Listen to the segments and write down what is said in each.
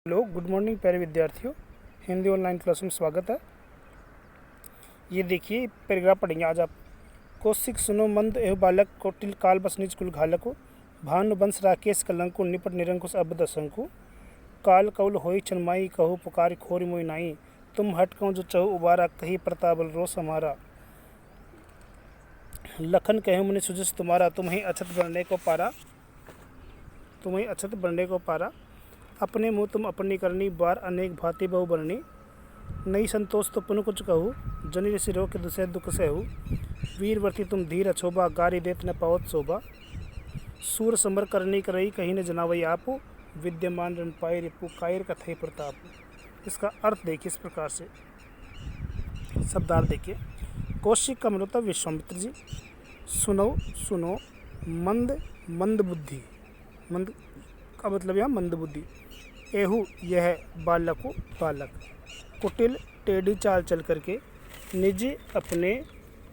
Hello, good morning प्यारे विद्यार्थियों। Hindi online class में स्वागत है। ये देखिए पैराग्राफ पढ़ेंगे आज आप। कौशिक सुनो मंद एह बालक कोटिल काल बस निज कुल घालको भानु वंश राकेश कलंकु निपट निरंकुश अबद असंकु काल कौल होई चनमाई कहू पुकार खोरी मोई नाई तुम हट कहूँ जो चहु उबारा कही प्रताबल रोस हमारा लखन कहूँ मुनि सुजस तुम्हारा तुम्हें अछत बढ़ने को पारा अपने मुँह तुम अपनी करनी बार अनेक भांति बहु बरनी नई संतोष तो पुन कुछ कहू जनी ऋषि रो के दुसह दुख सहू वीर वर्ती तुम धीर अछोबा गारी देत न पावत शोभा सूर समर करनी करई कहीं न जनावई आप विद्यमान रण पाई रिपु कायर कथई प्रताप। इसका अर्थ देखिए इस प्रकार से, शब्दार्थ देखिए। कौशिक का मतलब विश्वामित्र जी। सुनो मंद मंद बुद्धि, मंद का मतलब यहाँ मंद बुद्धि। एहू यह बालको बालक कुटिल टेढ़ी चाल चल करके निज अपने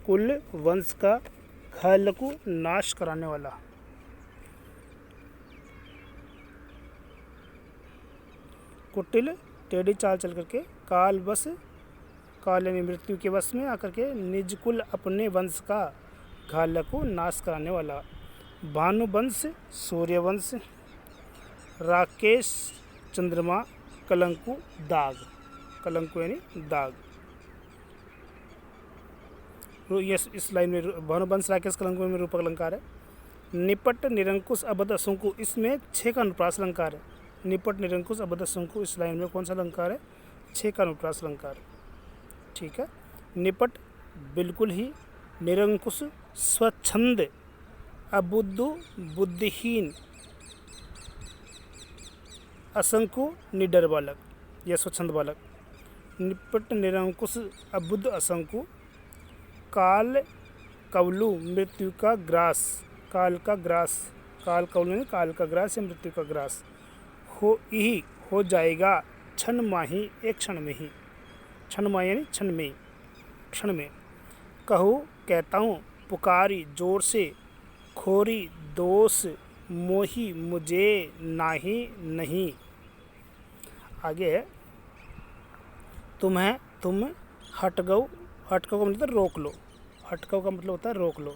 कुल वंश का घालकु नाश कराने वाला। कुटिल टेढ़ी चाल चल करके काल यानी मृत्यु के वश में आकर के निज कुल अपने वंश का घालकु नाश कराने वाला। भानुवंश सूर्यवंश, राकेश चंद्रमा, कलंकु दाग, कलंकु यानी दाग। यस, इस लाइन में भानुवंश राकेश कलंकु में रूपक अलंकार है। निपट निरंकुश अबद असंकु, इसमें 6 का अनुप्रास अलंकार है। निपट निरंकुश अबद असंकु, इस लाइन में कौन सा अलंकार है? 6 का अनुप्रास अलंकार। ठीक है। निपट बिल्कुल ही, निरंकुश स्वच्छंद, अबुद्धु बुद्धिहीन, असंकु निडर बालक या स्वच्छंद बालक। निपट निरंकुश अबुद्ध असंकु काल कवलु मृत्यु का ग्रास, काल का ग्रास, काल कवलु ने काल का ग्रास या मृत्यु का ग्रास हो जाएगा क्षण माही, एक क्षण में ही। क्षण माही यानी क्षण में। कहूँ कहता हूँ, पुकारी जोर से, खोरी दोष, मोही मुझे नाही नहीं। आगे है तुम हट गओ का मतलब रोक लो। हटगओ का मतलब होता है रोक लो।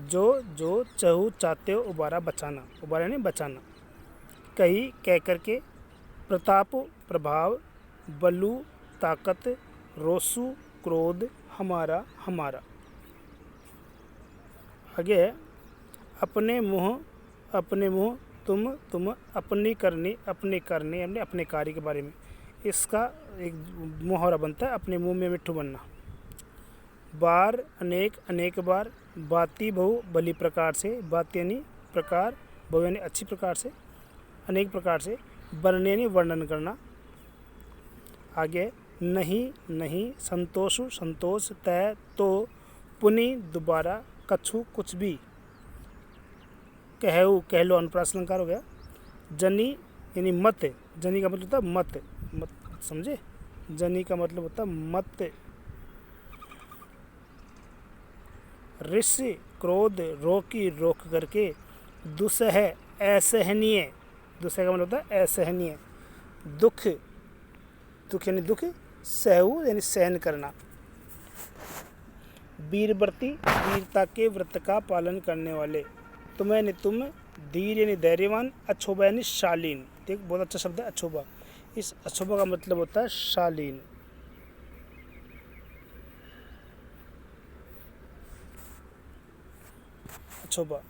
जो चहु चाहते हो उबारा बचाना, उबारा नहीं बचाना। कही कह करके, प्रताप प्रभाव, बलु ताकत, रोसु क्रोध, हमारा। आगे है अपने मुँह तुम अपनी करनी, यानी अपने कार्य के बारे में। इसका एक मुहावरा बनता है, अपने मुंह में मिट्ठू बनना। बार अनेक बार, बाती बहु भली प्रकार से, बाती यानी प्रकार, बहु यानी अच्छी प्रकार से, अनेक प्रकार से, वर्णन यानी वर्णन करना। आगे नहीं, संतोष, तय तो, पुनि दोबारा, कछु कुछ भी, कह लो अनुप्रास अलंकार हो गया। जनी यानी मत, जनी का मतलब होता है मत, समझे? जनी का मतलब होता है मत। ऋषि क्रोध रोक करके, दुसह असहनीय, दुसह का मतलब होता है असहनीय। दुख यानी दुख, सहु यानी सहन करना। वीरवर्ती वीरता के व्रत का पालन करने वाले। तुम धीर यानी धैर्यवान, अछोबा यानी शालीन। देख बहुत अच्छा शब्द है अछोबा। इस अछोबा का मतलब होता है शालीन। अछोबा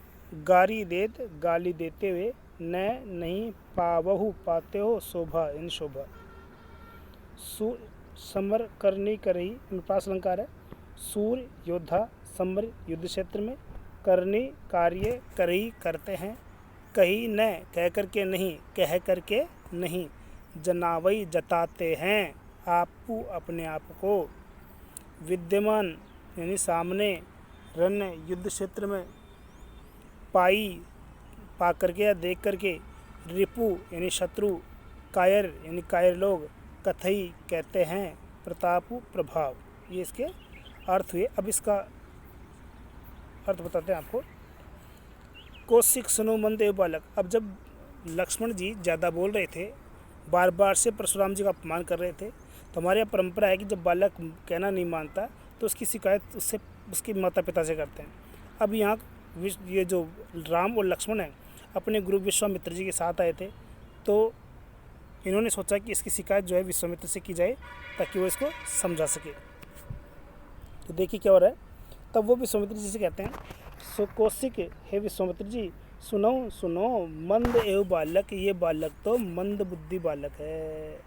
गाली देते हुए, नहीं पावहु पाते हो, शोभा यानी शोभा। समर करनी करही अनुप्रास अलंकार है। सूर योद्धा, समर युद्ध क्षेत्र में, करनी कार्य, करही करते हैं, कही न कह करके नहीं, जनावई जताते हैं, आपू अपने आप को, विद्यमान यानी सामने, रण युद्ध क्षेत्र में, पा करके या देख करके, रिपु यानी शत्रु, कायर यानी कायर लोग, कथई कहते हैं, प्रताप प्रभाव। ये इसके अर्थ हुए। अब इसका अर्थ बताते हैं आपको। कौशिक सुनो मंद एवं बालक। अब जब लक्ष्मण जी ज़्यादा बोल रहे थे, बार बार से परशुराम जी का अपमान कर रहे थे। तो हमारे यहाँ परंपरा है कि जब बालक कहना नहीं मानता तो उसकी शिकायत उससे उसके माता पिता से करते हैं। अब यहाँ ये जो राम और लक्ष्मण हैं अपने गुरु विश्वामित्र जी के साथ आए थे, तो इन्होंने सोचा कि इसकी शिकायत जो है विश्वामित्र से की जाए ताकि वो इसको समझा सके। तो देखिए क्या हो रहा है। तब वो विश्वामित्र जी से कहते हैं, सो कौशिक हे विश्वामित्र जी, सुनो सुनो, मंद एवं बालक, ये बालक तो मंद बुद्धि बालक है।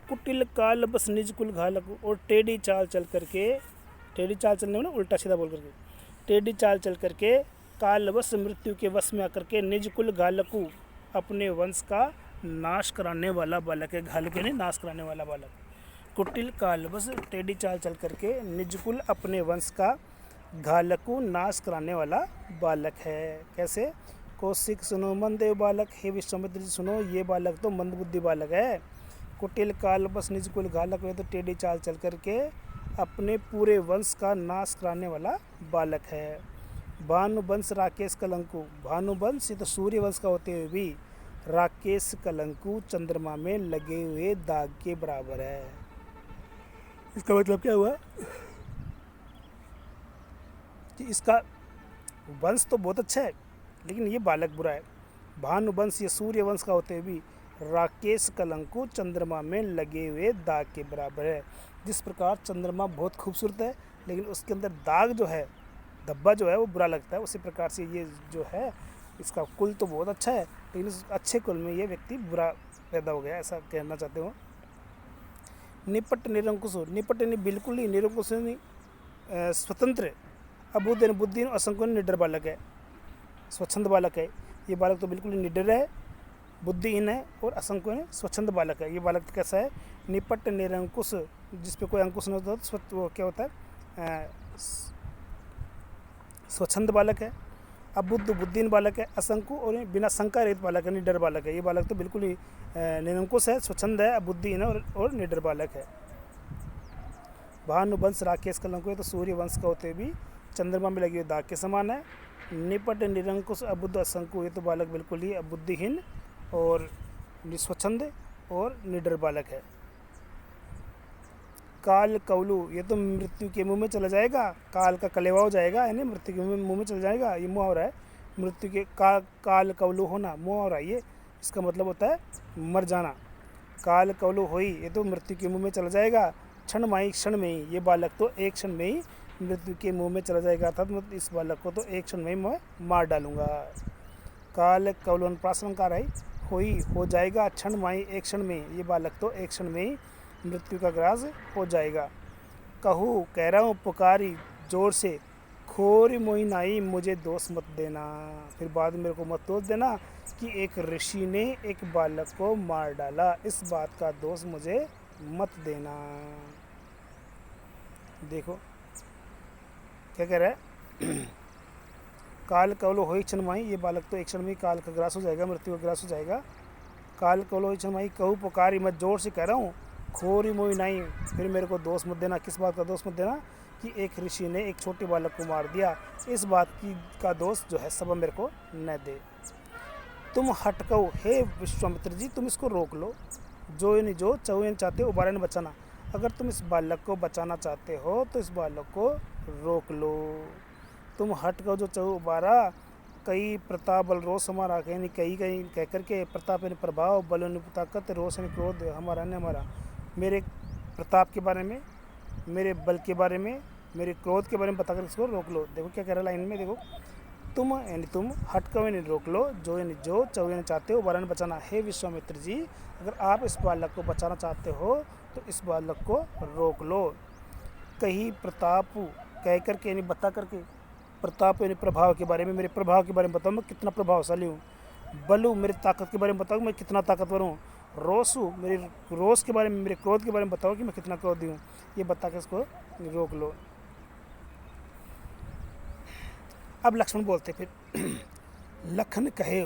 कुटिल काल बस निज कुल घालक, और टेढ़ी चाल चल करके, टेढ़ी चाल चलने में ना उल्टा सीधा बोल करके, टेढ़ी चाल चल करके काल बस मृत्यु के वश में आकर के निज कुल घालकू, अपने वंश का नाश कराने वाला बालक है। घालक यानी नाश कराने वाला बालक। कुटिल काल बस टेढ़ी चाल चल करके निज कुल, अपने वंश का घालकू नाश कराने वाला बालक है। कैसे? कौशिक सुनो मंदेव बालक, हे विश्वामित्र जी सुनो, ये बालक तो मंदबुद्धि बालक है। कुटिल काल बस निज कुल घालक है, तो टेढ़ी चाल चल करके अपने पूरे वंश का नाश कराने वाला बालक है। भानुवंश राकेश कलंकु, भानुवंश ये तो सूर्य वंश का होते हुए भी राकेश कलंकु चंद्रमा में लगे हुए दाग के बराबर है। इसका मतलब क्या हुआ कि इसका वंश तो बहुत अच्छा है लेकिन ये बालक बुरा है। भानुवंश ये सूर्य वंश का होते हुए भी राकेश कलंकु चंद्रमा में लगे हुए दाग के बराबर है। जिस प्रकार चंद्रमा बहुत खूबसूरत है लेकिन उसके अंदर दाग जो है, धब्बा जो है वो बुरा लगता है, उसी प्रकार से ये जो है इसका कुल तो बहुत अच्छा है लेकिन इस अच्छे कुल में ये व्यक्ति बुरा पैदा हो गया, ऐसा कहना चाहते हो। निपट निरंकुश, निपट यानी बिल्कुल ही, निरंकुश यानी स्वतंत्र, अबुद्ध यानी बुद्धि असंकुल निडर बालक है, स्वच्छंद बालक है। ये बालक तो बिल्कुल ही निडर है, बुद्धिहीन है और असंकुल है, स्वच्छंद बालक है। ये बालक कैसा है? निपट निरंकुश, जिस पे कोई अंकुश नहीं होता तो वो क्या होता है? स्वच्छंद बालक है। अबुद्ध बुद्धिहीन बालक है, असंकु और बिना शंका रहित बालक है, निडर बालक है। ये बालक तो बिल्कुल ही निरंकुश है, स्वच्छंद है, अबुद्धिहीन है और निडर बालक है। भानुवंश राकेश कलंकु है, तो सूर्य वंश का होते भी चंद्रमा में लगे हुए दाग के समान है। निपट निरंकुश अबुद्ध असंकु, ये तो बालक बिल्कुल ही अबुद्धिहीन और स्वच्छंद और निडर बालक है। काल कवलु, ये तो मृत्यु के मुंह में चला जाएगा, काल का कलेवा हो जाएगा, यानी मृत्यु के मुंह में चला जाएगा। ये मुहावरा है, मृत्यु के काल कवलु होना मुहावरा। ये इसका मतलब होता है मर जाना। काल कवलु होई, ये तो मृत्यु के मुंह में चला जाएगा, क्षण माई क्षण में ही, ये बालक तो एक क्षण में ही मृत्यु के मुंह में चला जाएगा, अर्थात मतलब इस बालक को तो एक क्षण में ही मैं मार डालूंगा। काल कवलन प्रासंकार है, होई हो जाएगा, क्षण माई एक क्षण में, ये बालक तो एक क्षण में ही मृत्यु का ग्रास हो जाएगा। कहूँ कह रहा हूँ पुकारी जोर से, खोरी मोई नाई, मुझे दोष मत देना, फिर बाद में मेरे को मत दोष देना कि एक ऋषि ने एक बालक को मार डाला, इस बात का दोष मुझे मत देना। देखो क्या कह रहा है? काल कवलो हो क्षण माही, ये बालक तो एक क्षण में काल का ग्रास हो जाएगा, मृत्यु का ग्रास हो जाएगा। काल कवलो हो क्षण माही, कहूँ पुकारी, मैं जोर से कह रहा हूँ, खोरी मोई नहीं, फिर मेरे को दोष मत देना। किस बात का दोष मत देना? कि एक ऋषि ने एक छोटे बालक को मार दिया, इस बात की का दोष जो है सब मेरे को न दे। तुम हटको हे विश्वामित्र जी, तुम इसको रोक लो, जो यानी जो चाहो चाहते हो उबारा ने बचाना। अगर तुम इस बालक को बचाना चाहते हो तो इस बालक को रोक लो। तुम हटको जो चाहो उबारा, कई प्रताप बल रोष हमारा, यानी कई कहीं कह करके प्रताप यानी प्रभाव, बल यानी ताकत, रोष यानी क्रोध हमारा ने हमारा, मेरे प्रताप के बारे में, मेरे बल के बारे में, मेरे क्रोध के बारे में बता कर इसको रोक लो। देखो क्या कह रहा है लाइन में, देखो तुम यानी तुम, हटको यानी रोक लो, जो यानी जो, चाहो यानी चाहते हो, उबारा ने बचाना। हे विश्वामित्र जी, अगर आप इस बालक को बचाना चाहते हो तो इस बालक को रोक लो। कहीं प्रताप कह करके यानी बता करके, प्रताप यानी प्रभाव के बारे में, मेरे प्रभाव के बारे में बताओ मैं कितना प्रभावशाली हूँ। बलू मेरी ताकत के बारे में बताओ मैं कितना ताकतवर हूँ। रोसू मेरे रोष के बारे में, मेरे क्रोध के बारे में बताओ कि मैं कितना क्रोधी हूँ। ये बता के इसको रोक लो। अब लक्ष्मण बोलते फिर लखन कहे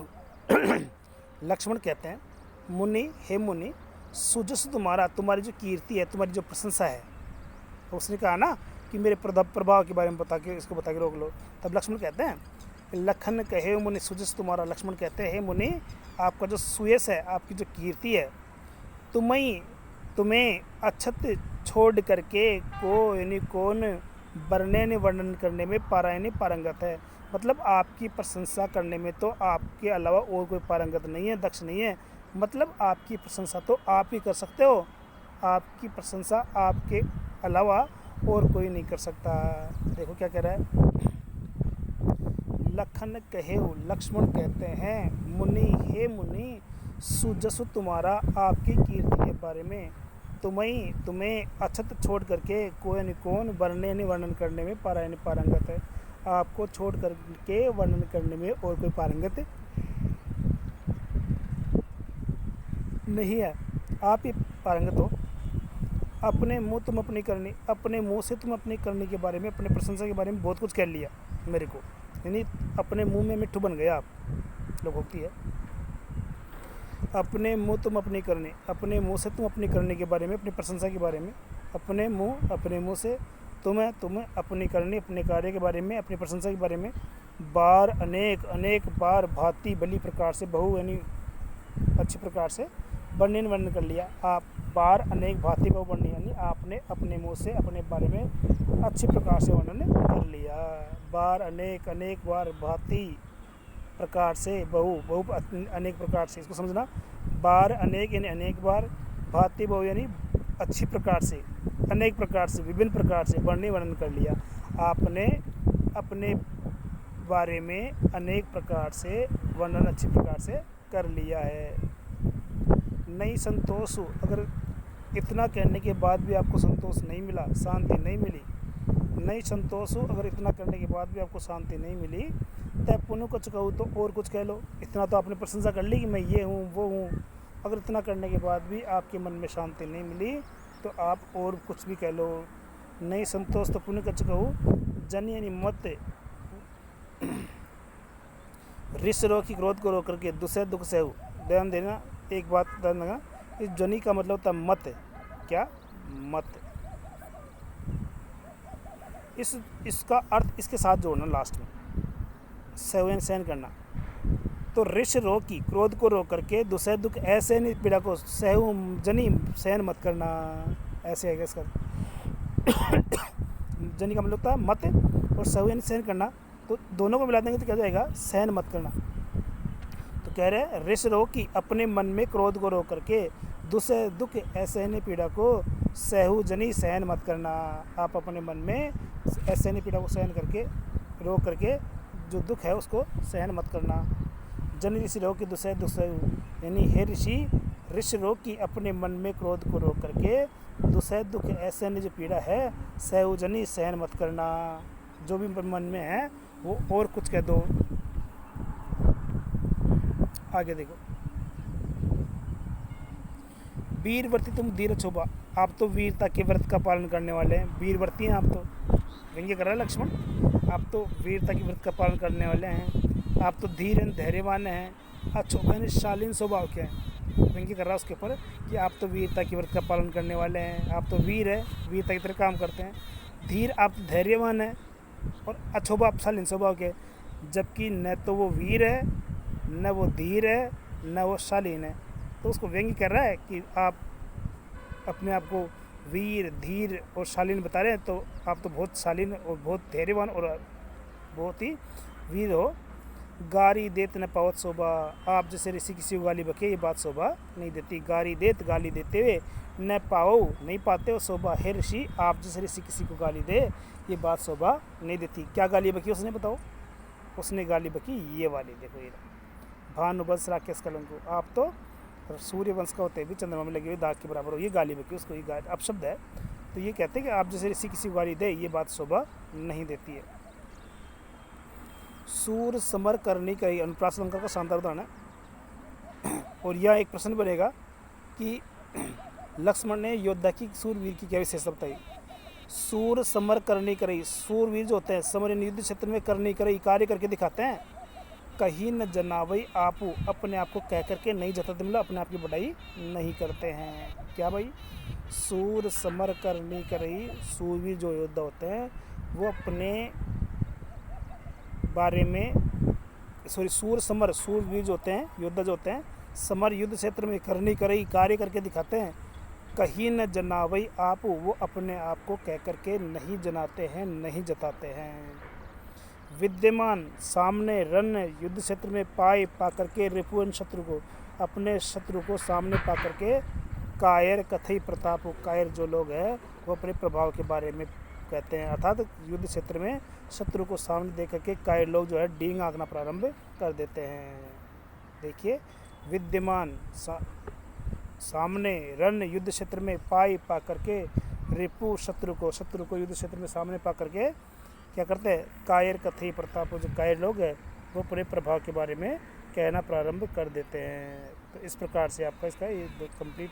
लक्ष्मण कहते हैं, मुनि हे मुनि, सुजस तुम्हारा, तुम्हारी जो कीर्ति है, तुम्हारी जो प्रशंसा है। तो उसने कहा ना कि मेरे प्रभाव के बारे में बता के इसको बता के रोक लो। तब लक्ष्मण कहते हैं, लखन कहे मुनि सुजस तुम्हारा, लक्ष्मण कहते हैं मुनि आपका जो सुयस है, आपकी जो कीर्ति है, तुम्हें अक्षत छोड़ करके को यानी कौन वर्णन करने में पारायण पारंगत है। मतलब आपकी प्रशंसा करने में तो आपके अलावा और कोई पारंगत नहीं है, दक्ष नहीं है। मतलब आपकी प्रशंसा तो आप ही कर सकते हो, आपकी प्रशंसा आपके अलावा और कोई नहीं कर सकता। देखो क्या कह रहा है, लखन कहे लक्ष्मण कहते हैं मुनि हे मुनि सुजसु तुम्हारा, आपकी कीर्ति के बारे में, तुम्हें अक्षत छोड़ करके कोई कौन वर्णन करने में पारायण पारंगत है। आपको छोड़ करके वर्णन करने में और कोई पारंगत नहीं है, आप ही पारंगत हो। अपने मुंह से तुम अपनी करनी के बारे में, अपने प्रशंसा के बारे में बहुत कुछ कह लिया मेरे को, यानी अपने मुंह में मिट्ठू बन गया आप लोग होती है। अपने मुंह से तुम अपनी करने के बारे में, अपनी प्रशंसा के बारे में, अपने मुंह से तुम्हें अपनी करनी, अपने कार्य के बारे में, अपनी प्रशंसा के बारे में बार अनेक बार भांति भली प्रकार से, बहु यानी अच्छी प्रकार से वर्णन कर लिया। आप बार अनेक भांति बहु वर्णन, यानी आपने अपने मुंह से अपने बारे में अच्छी प्रकार से वर्णन कर लिया। बार अनेक बार भांति प्रकार से, बहु अनेक प्रकार से, इसको समझना। बार अनेक यानी अनेक बार, भांति बहु यानी अच्छी प्रकार से, अनेक प्रकार से, विभिन्न प्रकार से वर्णन कर लिया। आपने अपने बारे में अनेक प्रकार से वर्णन अच्छी प्रकार से कर लिया है। नहीं संतोष हो, अगर इतना कहने के बाद भी आपको संतोष नहीं मिला, शांति नहीं मिली, नहीं संतोष हो, अगर इतना करने के बाद भी आपको शांति नहीं मिली, तब पुनः कुछ कहूँ तो और कुछ कह लो। इतना तो आपने प्रशंसा कर ली कि मैं ये हूँ वो हूँ, अगर इतना करने के बाद भी आपके मन में शांति नहीं मिली तो आप और कुछ भी कह लो। नहीं संतोष तो पुण्य कच कहूँ, जन यानी मत ऋष रो की क्रोध को रोक करके दूसरे दुख सहु। ध्यान देना, एक बात ध्यान देना, इस जनी का मतलब होता है मत। क्या मत, इसका अर्थ इसके साथ जोड़ना लास्ट में, सहन करना। तो ऋष रो की क्रोध को रोक करके दूसरे दुख ऐसे नहीं पीड़ा को सहु जनी सहन मत करना, ऐसे है इसका। जनी का मतलब होता है मत और सहु यानी सहन करना, तो दोनों को मिला देंगे तो क्या जाएगा, सहन मत करना। तो कह रहे हैं ऋष रो की अपने मन में क्रोध को रोक करके दूसरे दुख ऐसे नहीं पीड़ा को सहु जनी सहन मत करना। आप अपने मन में ऐसे नहीं पीड़ा को सहन करके रोक करके जो दुख है उसको सहन मत करना। जन ऋषि रोग की दूसरे यानी हे ऋषि रोग की अपने मन में क्रोध को रोक करके दूसरे दुख ऐसे जो पीड़ा है सहजनी सहन मत करना। जो भी मन में है वो और कुछ कह दो। आगे देखो, वीरवर्ती तुम धीरज शोभा, आप तो वीरता के व्रत का पालन करने वाले हैं, वीरवर्ती हैं आप तो, व्यंग्य कर रहा है लक्ष्मण, आप तो वीरता के व्रत का पालन करने वाले हैं, आप तो धीर धैर्यवान हैं। अच्छा शालीन स्वभाव क्या है, व्यंग्य कर रहा है उसके ऊपर कि आप तो वीरता के व्रत का पालन करने वाले हैं, आप तो वीर है, वीरता की तरह काम करते हैं। धीर आप तो धैर्यवान है और अछोभा आप शालीन स्वभाव के, जबकि न तो वो वीर है न वो धीर है न वो शालीन है। तो उसको व्यंग्य कर रहा है कि आप अपने आप को वीर धीर और शालीन बता रहे हैं, तो आप तो बहुत शालीन और बहुत धैर्यवान और बहुत ही वीर हो। गारी देत न पावत शोभा, आप जैसे ऋषि किसी को गाली बके ये बात शोभा नहीं देती। गारी देते हुए न पाओ नहीं पाते हो शोभा, हे ऋषि आप जैसे ऋषि किसी को गाली दे ये बात शोभा नहीं देती। क्या गाली बकी उसने बताओ, उसने गाली बकी ये वाली, देखो ये भानुवंश राकेश कलंको, आप तो सूर्य वंश का होते भी चंद्रमा में लगे हुए दाग के बराबर हो, ये गाली बकी उसको, ये अपशब्द है। तो ये कहते हैं कि आप जैसे ऋषि किसी को गाली दे ये बात शोभा नहीं देती है। सूर समर करनी का अनुप्रास अलंकार का शानदार उदाहरण है। और यह एक प्रश्न बनेगा कि लक्ष्मण ने योद्धा की सूरवीर की क्या विशेषता बताई। सूर समर करनी करई, सूरवीर जो होते हैं समर युद्ध क्षेत्र में करनी करई कार्य करके दिखाते हैं। कहीं न जनावई आपू, अपने आप को कह करके नहीं जताते, मतलब अपने आप की बढ़ाई नहीं करते हैं। क्या भाई, सूर समर करनी करई, सूरवीर जो योद्धा होते हैं वो अपने बारे में सूर समर, सूरवीर जो होते हैं, योद्धा जो होते हैं, समर युद्ध क्षेत्र में करनी करई कार्य करके दिखाते हैं। कहीं न जनावई आप, वो अपने आप को कह करके नहीं जनाते हैं, नहीं जताते हैं। विद्यमान सामने, रन युद्ध क्षेत्र में पाए पा करके, रिपुअन शत्रु को, अपने शत्रु को सामने पा करके। कायर कथई प्रताप, कायर जो लोग हैं वो अपने प्रभाव के बारे में कहते हैं, अर्थात युद्ध क्षेत्र में शत्रु को सामने देख करके कायर लोग जो है डींग हाँकना प्रारंभ कर देते हैं। देखिए, विद्यमान सामने, रन युद्ध क्षेत्र में पाई पा करके, रिपु शत्रु को युद्ध क्षेत्र में सामने पा करके क्या करते हैं, कायर कथई प्रताप, जो कायर लोग हैं वो पूरे प्रभाव के बारे में कहना प्रारंभ कर देते हैं। तो इस प्रकार से आपका इसका ये कंप्लीट